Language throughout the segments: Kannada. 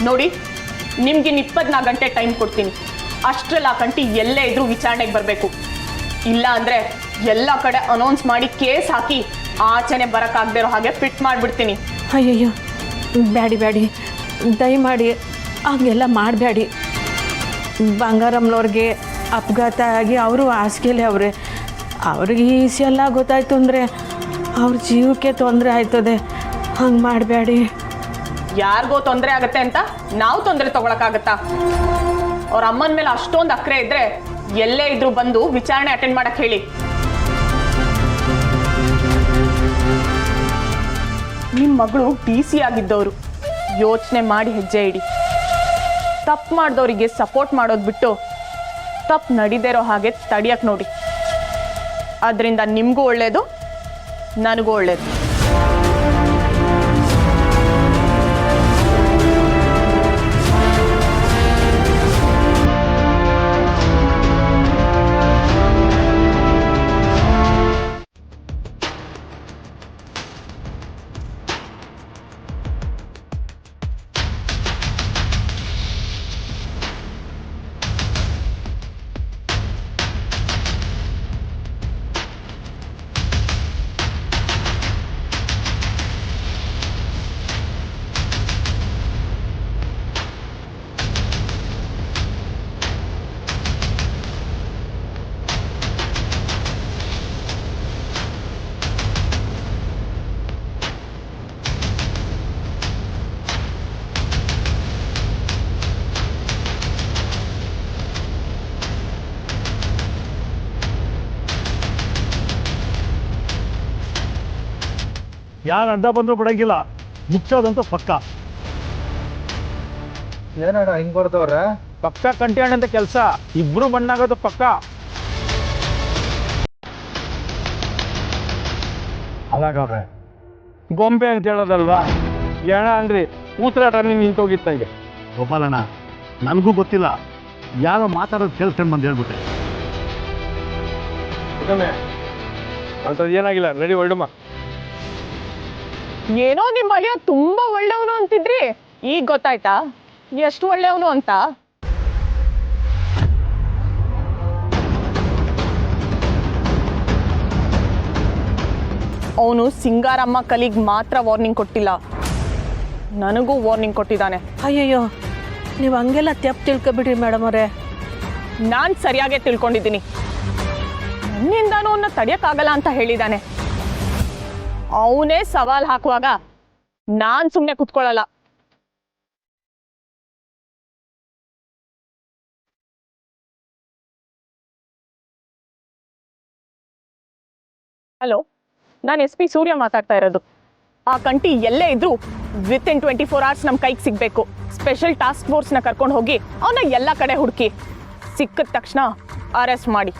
ನೋಡಿ, ನಿಮ್ಗಿನ್ 24 ಗಂಟೆ ಟೈಮ್ ಕೊಡ್ತೀನಿ. ಅಷ್ಟ್ರಲ್ಲಿ ಆ ಕಂಟಿ ಎಲ್ಲೇ ಇದ್ರೂ ವಿಚಾರಣೆಗೆ ಬರಬೇಕು. ಇಲ್ಲ ಅಂದ್ರೆ ಎಲ್ಲ ಕಡೆ ಅನೌನ್ಸ್ ಮಾಡಿ ಕೇಸ್ ಹಾಕಿ ಆಚೆನೆ ಬರೋಕ್ಕಾಗದೇ ಇರೋ ಹಾಗೆ ಫಿಟ್ ಮಾಡಿಬಿಡ್ತೀನಿ. ಅಯ್ಯಯ್ಯೋ, ಬ್ಯಾಡಿ ದಯಮಾಡಿ ಹಾಗೆಲ್ಲ ಮಾಡಬೇಡಿ. ಬಂಗಾರಮ್ಮನವ್ರಿಗೆ ಅಪಘಾತ ಆಗಿ ಅವರು ಹಾಸಿಗೆಲೆ ಅವರೇ. ಅವ್ರಿಗೆ ಈಸೆಲ್ಲ ಗೊತ್ತಾಯ್ತು ಅಂದರೆ ಅವ್ರ ಜೀವಕ್ಕೆ ತೊಂದರೆ ಆಯ್ತದೆ. ಹಂಗೆ ಮಾಡಬೇಡಿ. ಯಾರಿಗೋ ತೊಂದರೆ ಆಗುತ್ತೆ ಅಂತ ನಾವು ತೊಂದರೆ ತಗೊಳಕ್ಕಾಗತ್ತಾ? ಅವ್ರ ಅಮ್ಮನ ಮೇಲೆ ಅಷ್ಟೊಂದು ಅಕ್ರೆ ಇದ್ರೆ ಎಲ್ಲೇ ಇದ್ರೂ ಬಂದು ವಿಚಾರಣೆ ಅಟೆಂಡ್ ಮಾಡಕ್ ಹೇಳಿ. ನಿಮ್ಮ ಮಗಳು DC ಆಗಿದ್ದವರು. ಯೋಚನೆ ಮಾಡಿ ಹೆಜ್ಜೆ ಇಡಿ. ತಪ್ಪು ಮಾಡಿದವರಿಗೆ ಸಪೋರ್ಟ್ ಮಾಡೋದು ಬಿಟ್ಟು ತಪ್ಪು ನಡೀದೇ ಇರೋ ಹಾಗೆ ತಡಿಯಕ್ಕೆ ನೋಡಿ. ಅದರಿಂದ ನಿಮಗೂ ಒಳ್ಳೇದು, ನನಗೂ ಒಳ್ಳೇದು. ಯಾರು ಅಡ್ಡ ಬಂದರೂ ಬಿಡಂಗಿಲ್ಲ, ಮುಚ್ಚೋದಂತೂ ಪಕ್ಕ. ಏನಣ್ಣ ಹಿಂಗೆ ಬರ್ದವ್ರೆ? ಪಕ್ಕ ಕಂಟಿಯಾಣಂತ ಕೆಲಸ, ಇಬ್ರು ಮಣ್ಣಾಗೋದು ಪಕ್ಕ. ಅದಾಗವ್ರೆ ಗೊಂಬೆ ಅಂತ ಹೇಳೋದಲ್ವಾ, ಏಣ ಅಂದ್ರಿ ಕೂತ್ರಾಟ ನಿಂತೋಗಿತ್ತ ಈಗ. ಗೋಪಾಲಣ್ಣ, ನನಗೂ ಗೊತ್ತಿಲ್ಲ, ಯಾರೋ ಮಾತಾಡೋದು ಕೇಳಿಸ್ಕೊಂಡು ಬಂದು ಹೇಳ್ಬಿಟ್ಟೆ. ಅಂಥದ್ದು ಏನಾಗಿಲ್ಲ, ರೆಡಿ ಹೊರಡಮ್ಮ. ಏನೋ ನಿಮ್ಮ ಅಳಿಯ ತುಂಬಾ ಒಳ್ಳೆಯವನು ಅಂತಿದ್ರಿ, ಈಗ ಗೊತ್ತಾಯ್ತಾ ಎಷ್ಟು ಒಳ್ಳೆಯವನು ಅಂತ? ಅವನು ಸಿಂಗಾರಮ್ಮ ಕಲಿಗ್ ಮಾತ್ರ ವಾರ್ನಿಂಗ್ ಕೊಟ್ಟಿಲ್ಲ, ನನಗೂ ವಾರ್ನಿಂಗ್ ಕೊಟ್ಟಿದ್ದಾನೆ. ಅಯ್ಯಯ್ಯೋ, ನೀವು ಹಂಗೆಲ್ಲ ತಪ್ಪು ತಿಳ್ಕೊಬಿಡ್ರಿ ಮೇಡಮ್ ಅವರೇ. ನಾನು ಸರಿಯಾಗೇ ತಿಳ್ಕೊಂಡಿದ್ದೀನಿ. ನನ್ನಿಂದಾನು ಅವನ್ನ ತಡೆಯಕ್ಕಾಗಲ್ಲ ಅಂತ ಹೇಳಿದ್ದಾನೆ. ಅವನೇ ಸವಾಲ್ ಹಾಕುವಾಗ ನಾನ್ ಸುಮ್ಮನೆ ಕುತ್ಕೊಳ್ಳಲ್ಲ. ಹಲೋ, ನಾನು SP ಸೂರ್ಯ ಮಾತಾಡ್ತಾ ಇರೋದು. ಆ ಕಂಟಿ ಎಲ್ಲೇ ಇದ್ರೂ ವಿತಿನ್ 24 hours ನಮ್ಮ ಕೈಗೆ ಸಿಗ್ಬೇಕು. ಸ್ಪೆಷಲ್ ಟಾಸ್ಕ್ ಫೋರ್ಸ್ನ ಕರ್ಕೊಂಡು ಹೋಗಿ ಅವನ್ನ ಎಲ್ಲ ಕಡೆ ಹುಡುಕಿ ಸಿಕ್ಕಿದ ತಕ್ಷಣ ಅರೆಸ್ಟ್ ಮಾಡಿ.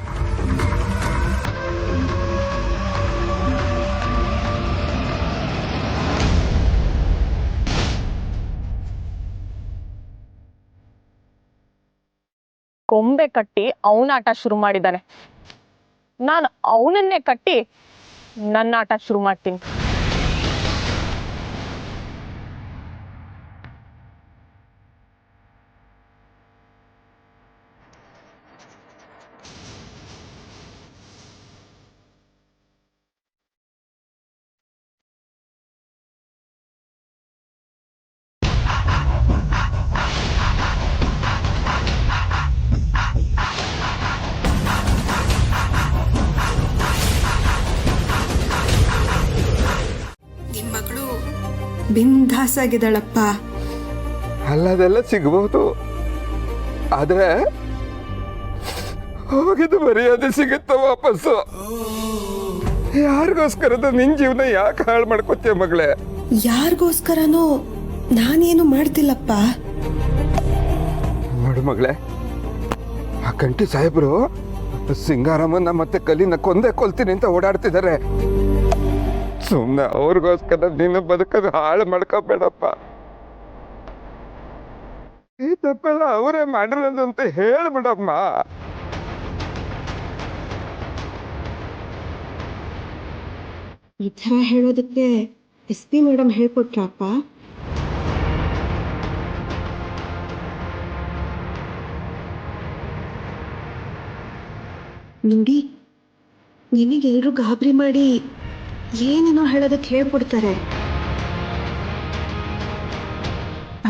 ಗೊಂಬೆ ಕಟ್ಟಿ ಅವನ ಆಟ ಶುರು ಮಾಡಿದ್ದಾನೆ. ನಾನು ಅವನನ್ನೇ ಕಟ್ಟಿ ನನ್ನ ಆಟ ಶುರು ಮಾಡ್ತೀನಿ. ಬಿಂದಾಸಾಗಿದ್ದಾಳಪ್ಪ. ಅಲ್ಲದೆಲ್ಲ ಸಿಗಬಹುದು, ಆದ್ರೆ ಹೋಗಿದ್ದು ಮರ್ಯಾದೆ ಸಿಗುತ್ತ ವಾಪಸ್ಸು. ಯಾರಿಗೋಸ್ಕರದ ನಿನ್ ಜೀವನ ಯಾಕೆ ಹಾಳು ಮಾಡ್ಕೊತೀಯ ಮಗಳೇ? ಯಾರಿಗೋಸ್ಕರನೋ ನಾನೇನು ಮಾಡ್ತಿಲ್ಲಪ್ಪ. ನೋಡು ಮಗಳೇ, ಆ ಕಂಟಿ ಸಾಹೇಬ್ರು ಸಿಂಗಾರಮ್ಮನ ಮತ್ತೆ ಕಲಿನ ಕೊಂದೇ ಕೊಲ್ತೀನಿ ಅಂತ ಓಡಾಡ್ತಿದ್ದಾರೆ. ಸುಮ್ಮನೆ ಅವ್ರಿಗೋಸ್ಕರ ನೀನು ಬದುಕೋದು ಹಾಳು ಮಾಡ್ಕೋಬೇಡಪ್ಪ. ಈ ತಪ್ಪೆಲ್ಲ ಅವರೇ ಮಾಡಿರೋದು ಅಂತ ಹೇಳ್ಬಿಡಮ್ಮ. ಈ ಥರ ಹೇಳೋದಕ್ಕೆ SP ಮೇಡಮ್ ಹೇಳ್ಕೊಟ್ರಪ್ಪ. ನೋಡಿ, ನಿನಗೆಲ್ಲರೂ ಗಾಬರಿ ಮಾಡಿ ಏನೇನೋ ಹೇಳೋದಕ್ಕೆ ಹೇಳ್ಬಿಡ್ತಾರೆ.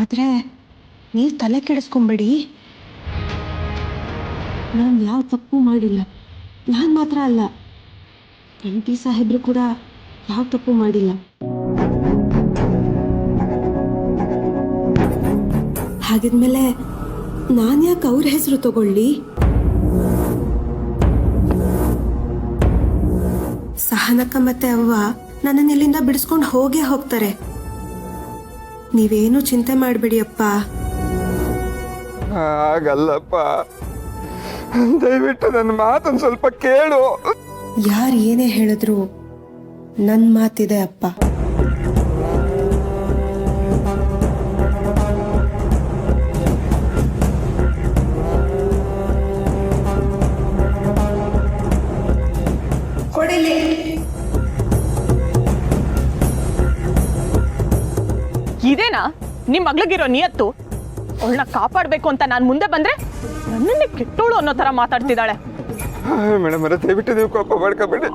ಆದರೆ ನೀವು ತಲೆ ಕೆಡಿಸ್ಕೊಂಬೇಡಿ. ನಾನು ಯಾವ ತಪ್ಪು ಮಾಡಿಲ್ಲ. ನಾನು ಮಾತ್ರ ಅಲ್ಲ, MP ಸಾಹೇಬ್ರು ಕೂಡ ಯಾವ ತಪ್ಪು ಮಾಡಿಲ್ಲ. ಹಾಗಿದ್ಮೇಲೆ ನಾನು ಯಾಕೆ ಅವ್ರ ಹೆಸರು ತಗೊಳ್ಳಿ? ಸಹನಕ್ಕ ಮತ್ತೆ ಅವ್ವ ನನ್ನನ್ನು ಇಲ್ಲಿಂದ ಬಿಡಿಸ್ಕೊಂಡು ಹೋಗೇ ಹೋಗ್ತಾರೆ. ನೀವೇನು ಚಿಂತೆ ಮಾಡಬೇಡಿ ಅಪ್ಪ. ಹಾಗಲ್ಲಪ್ಪ, ದಯವಿಟ್ಟು ನನ್ನ ಮಾತನ್ನು ಸ್ವಲ್ಪ ಕೇಳು. ಯಾರು ಏನೇ ಹೇಳಿದ್ರು ನನ್ನ ಮಾತಿದೆ ಅಪ್ಪ. ಇದೇನಾ ನಿಮ್ ಮಗ್ಳಿಗಿರೋ ನಿಯತ್ತು? ಅವಳನ್ನ ಕಾಪಾಡ್ಬೇಕು ಅಂತ ನಾನು ಮುಂದೆ ಬಂದ್ರೆ ನನ್ನನ್ನೇ ಕೆಟ್ಟೋಳು ಅನ್ನೋ ತರ ಮಾತಾಡ್ತಿದ್ದಾಳೆ. ಮೇಡಮ್ ಅವರೇ, ದಯವಿಟ್ಟು ನೀವು ಕೋಪ ಮಾಡ್ಕೋಬೇಡಿ.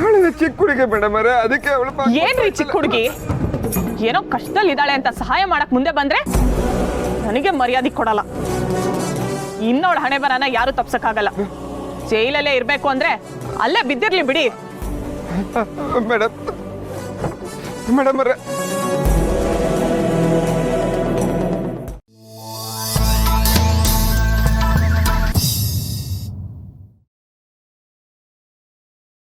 ಅವಳಿಗೆ ಚಿಕ್ಕ ಹುಡುಗಿ ಮೇಡಮ್ ಅವರೇ, ಅದಕ್ಕೆ ಅವಳು ಏನ್ರಿ ಚಿಕ್ಕ ಹುಡುಗಿ? ಏನೋ ಕಷ್ಟದಲ್ಲಿದ್ದಾಳೆ ಅಂತ ಸಹಾಯ ಮಾಡಕ್ ಮುಂದೆ ಬಂದ್ರೆ ನನಗೆ ಮರ್ಯಾದೆ ಕೊಡಲ್ಲ. ಇನ್ನವಳ ಹಣೆ ಬರನ ಯಾರು ತಪ್ಸಕ್ಕಾಗಲ್ಲ. ಜೈಲಲ್ಲೇ ಇರ್ಬೇಕು ಅಂದ್ರೆ ಅಲ್ಲೇ ಬಿದ್ದಿರ್ಲಿ ಬಿಡಿ. ಮೇಡಮ್ ಅವರೇ,